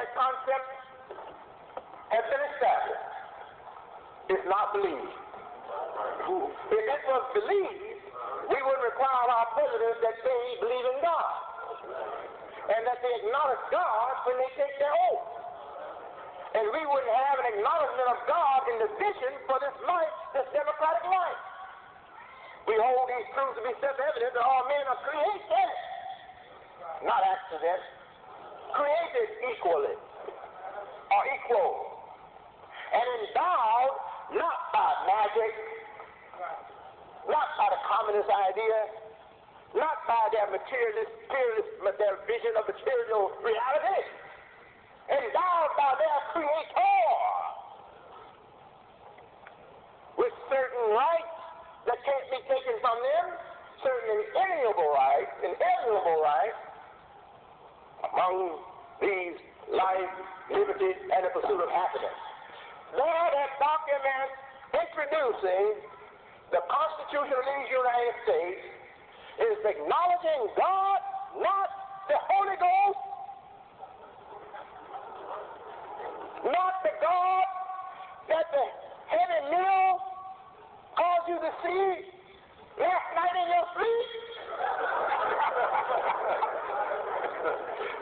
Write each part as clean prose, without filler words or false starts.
that concept has been established. It's not believed. If it was believed, we would require our presidents that they believe in God and that they acknowledge God when they take their oath. And we wouldn't have an acknowledgement of God in the vision for this life, this democratic life. We hold these truths to be self-evident that all men are created, not accidents, created equally or equal, and endowed not by magic, not by the communist idea, not by their their vision of material reality, endowed by their creator with certain rights that can't be taken from them, certain inalienable rights, among these life, liberty, and the pursuit of happiness. There, that document introducing the Constitution of these United States is acknowledging God, not the Holy Ghost, not the God that the heavy meal caused you to see last night in your sleep,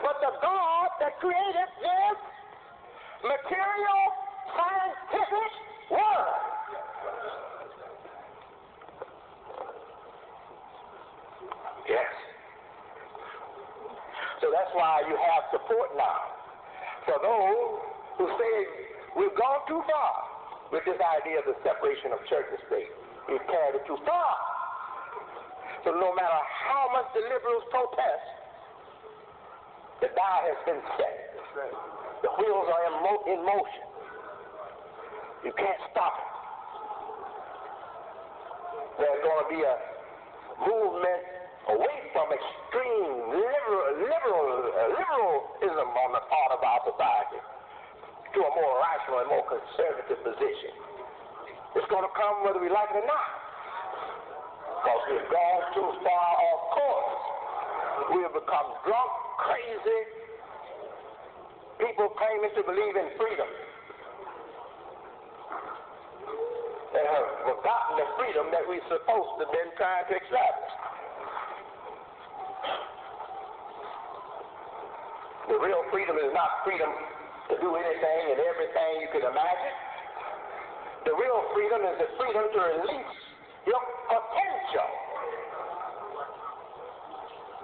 but the God that created this material, scientific world. Yes. So that's why you have support now for those who say we've gone too far with this idea of the separation of church and state. We've carried it too far. So no matter how much the liberals protest, the die has been set. The wheels are in motion. You can't stop it. There's going to be a movement away from extreme liberalism on the part of our society to a more rational and more conservative position. It's going to come whether we like it or not. Because we've gone too far off course. We have become drunk, crazy, people claiming to believe in freedom. They have forgotten the freedom that we're supposed to have been trying to establish. The real freedom is not freedom to do anything and everything you can imagine. The real freedom is the freedom to release your potential,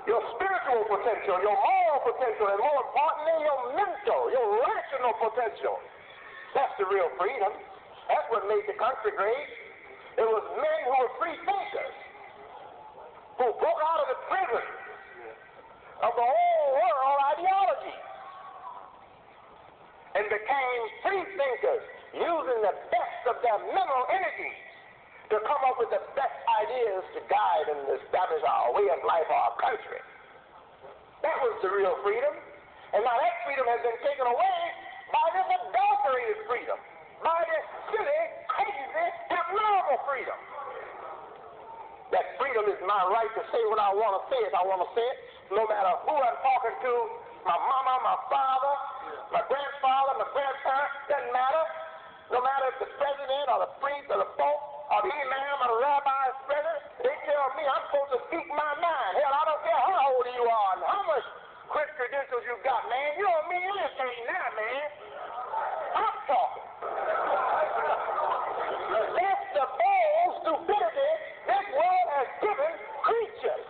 your spiritual potential, your moral potential, and more importantly, your mental, your rational potential. That's the real freedom. That's what made the country great. It was men who were free thinkers, who broke out of the prison of the whole world ideology and became free thinkers, using the best of their mental energy to come up with the best ideas to guide and establish our way of life, our country. That was the real freedom. And now that freedom has been taken away by this adulterated freedom, by this silly, crazy, abnormal freedom. That freedom is my right to say what I want to say if I want to say it, no matter who I'm talking to, my mama, my father, my grandfather, my grandparents, doesn't matter. No matter if the president or the priest or the pope or the imam or the rabbi is present, they tell me I'm supposed to speak my mind. Hell, I don't care how old you are and how much credentials you got, man. You don't mean anything now, man. I'm talking. That's the bold stupidity this world has given creatures.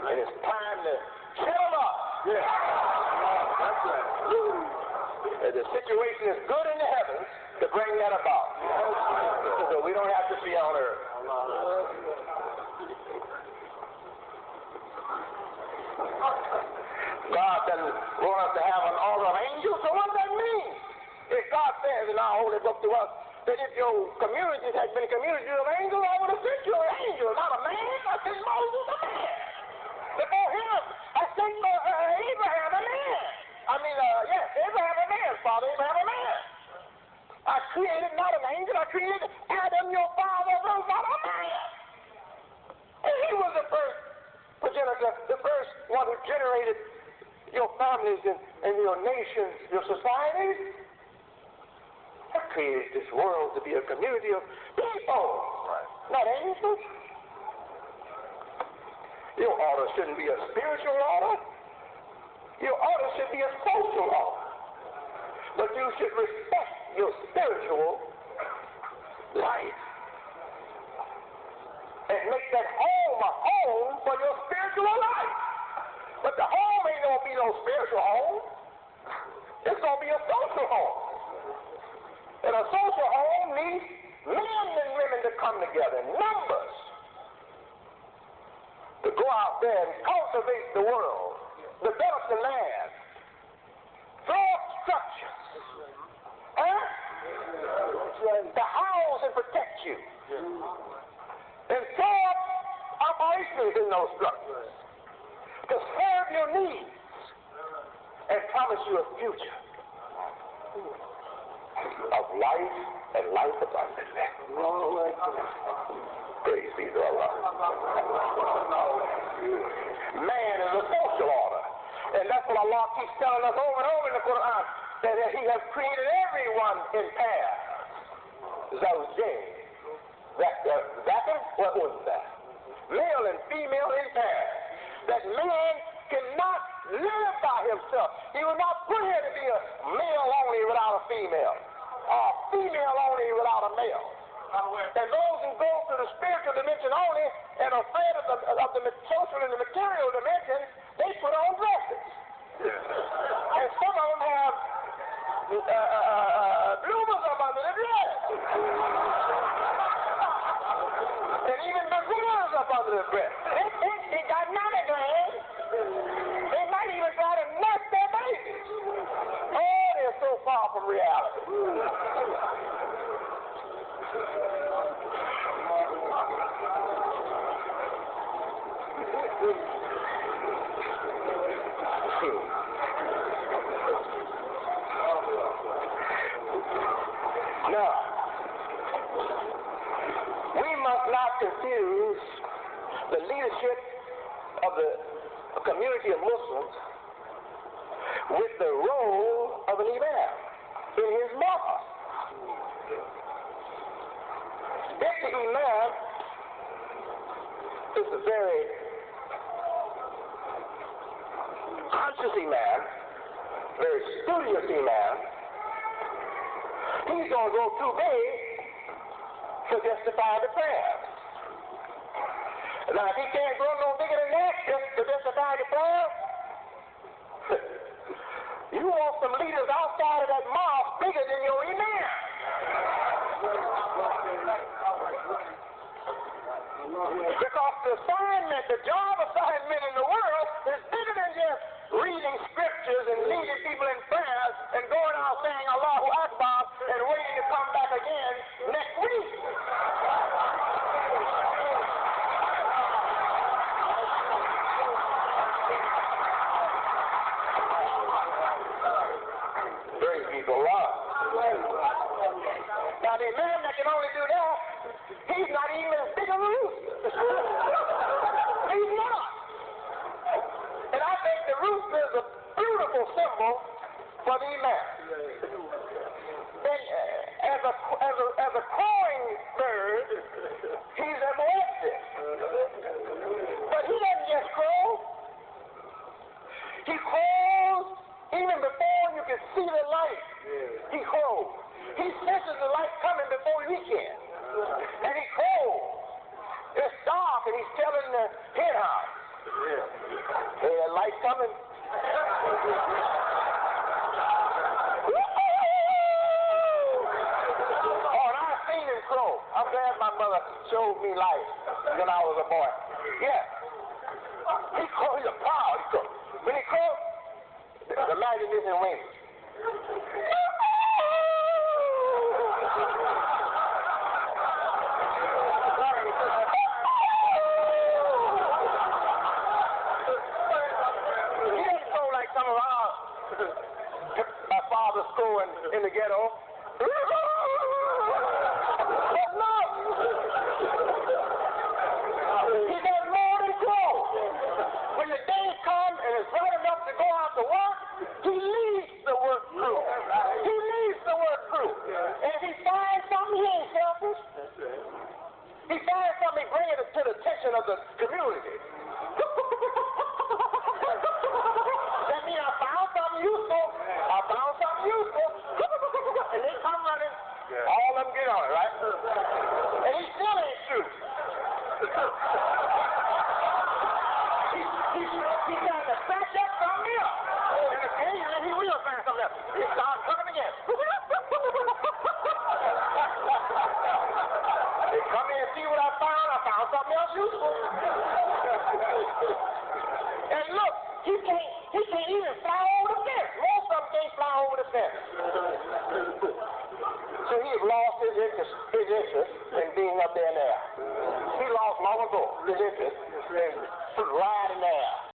And it's time to chill them up. Yeah. That's right. The situation is good in the heavens to bring that about. So we don't have to be on earth. God doesn't want us to have an order of angels, so what does that mean? If God says in our holy book to us that if your communities had been communities of angels, I would have sent you an angel, not a man. I sent Moses a man. Before him, I sent Abraham a man. Abraham a man, Father Abraham a man. I created not an angel, I created Adam, your father, not a man. He was the first progenitor, the first one who generated your families and your nations, your societies. I created this world to be a community of people, not angels. Your order shouldn't be a spiritual order. Your order should be a social order. But you should respect your spiritual life and make that home a home for your spiritual life. But the home ain't going to be no spiritual home. It's going to be a social home. And a social home needs men and women to come together in numbers to go out there and cultivate the world, develop the land, throw up structures, to house and protect you, and throw up operations in those structures to serve your needs and promise you a future of life and life abundantly. Praise be to Allah. Man is a social order, and that's what Allah keeps telling us over and over in the Quran, that He has created everyone in pairs. Zawjayn. What was that? Male and female in pairs. That man cannot live by himself. He was not put here to be a male only without a female, or a female only without a male. And those who go to the spiritual dimension only and are afraid of the social and the material dimension, they put on dresses. And some of them have bloomers up under the dress. And even bazookas up under the dress. They got nanograms. They might even try to nurse their babies. Oh, they're so far from reality. Now, we must not confuse the leadership of the community of Muslims with the role of an imam in his mosque. If the imam is a very conscious imam, very studious imam, he's going to go too big to justify the prayer. Now, if he can't go no bigger than that just to justify the prayer, you want some leaders outside of that mosque bigger than your imam. Because the assignment, the job assignment in the world is bigger than just reading scriptures and leading people in prayers and going out saying Allahu Akbar and waiting to come back again next week. Praise be to Allah. Now the man that can only do that, he's not even as big a rooster. He's not. And I think the rooster is a beautiful symbol for the imam. And as a crowing bird, he's a molested. But he doesn't just crow. He crows even before you can see the light. He crows. He senses the light coming before we can. And he crows. It's dark and he's telling the hen house, hey, that light coming. Oh, and I've seen him crow. I'm glad my mother showed me light when I was a boy. Yeah. He crows. He's a proud. He crows. When he crows, imagine this in wings. Some of our fathers crowing in the ghetto. But no! He does more to the attention of the community. That means I found something useful. And they come running. Yeah. All of them get on it, right? And he still ain't true. He's trying to back up something else. And occasionally he will find something else. He starts cooking again. They come in and see what I found. I found something else useful. And look, he can't even fly over the fence. Most of them can't fly over the fence. So he has lost his interest in being up there in the air. He lost long ago his interest in